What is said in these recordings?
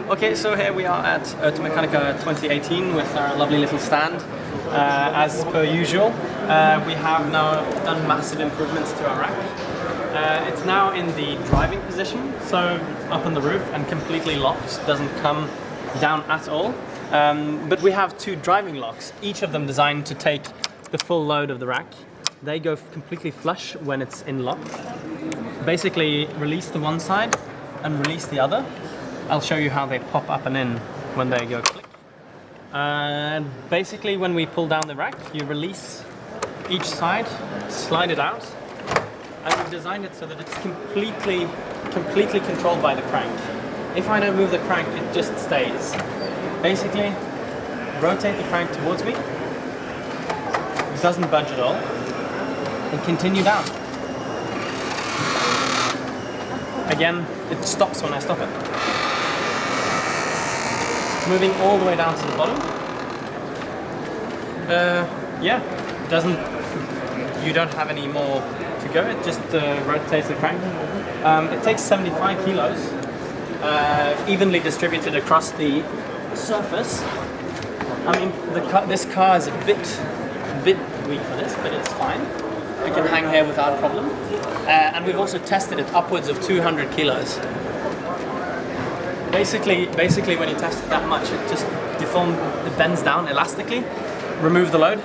Okay, so here we are at Automechanika 2018 with our lovely little stand. As per usual, we have now done massive improvements to our rack. It's now in the driving position, so up on the roof and completely locked, doesn't come down at all. But we have two driving locks, each of them designed to take the full load of the rack. They go completely flush when it's in lock. Basically release the one side and release the other. I'll show you how they pop up and in when they go click. And basically when we pull down the rack, you release each side, slide it out, and we've designed it so that it's completely controlled by the crank. If I don't move the crank, it just stays. Basically, rotate the crank towards me, it doesn't budge at all, and continue down. Again, it stops when I stop it. Moving all the way down to the bottom. Yeah, you don't have any more to go, it just rotates the crank. It takes 75 kilos, evenly distributed across the surface. I mean, this car is a bit weak for this, but it's fine. It can hang here without problem. And we've also tested it upwards of 200 kilos. Basically when you test it that much, it just it bends down elastically, remove the load,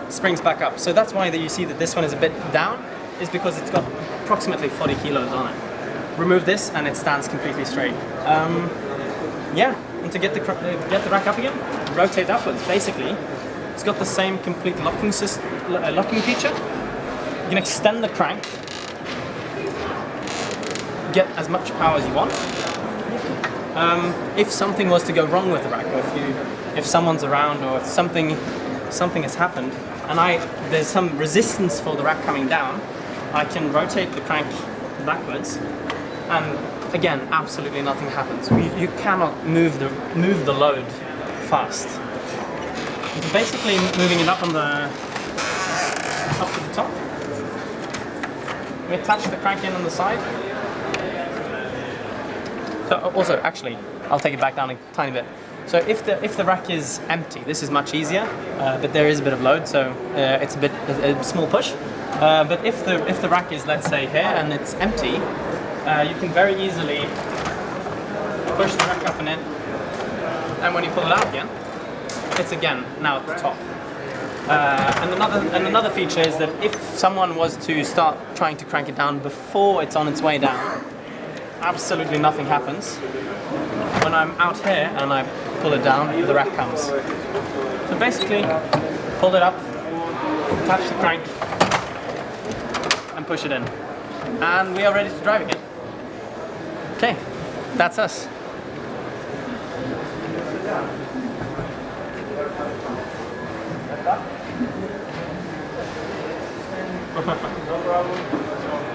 springs back up. So that's why you see that this one is a bit down, is because it's got approximately 40 kilos on it. Remove this and it stands completely straight. Yeah, and to get the rack up again, rotate upwards. Basically, it's got the same complete locking feature. You can extend the crank, get as much power as you want. If something was to go wrong with the rack, or if someone's around, or if something has happened, and there's some resistance for the rack coming down, I can rotate the crank backwards, and again, absolutely nothing happens. You cannot move the load fast. It's basically moving it up to the top. We attach the crank in on the side. So also, actually, I'll take it back down a tiny bit. So if the rack is empty, this is much easier, but there is a bit of load, so it's a small push. But if the rack is, let's say, here and it's empty, you can very easily push the rack up and in, and when you pull it out again, it's again now at the top. And another feature is that if someone was to start trying to crank it down before it's on its way down, absolutely nothing happens. When I'm out here and I pull it down, the rack comes. So basically, pull it up, attach the crank, and push it in. And we are ready to drive again. Okay, that's us. No problem.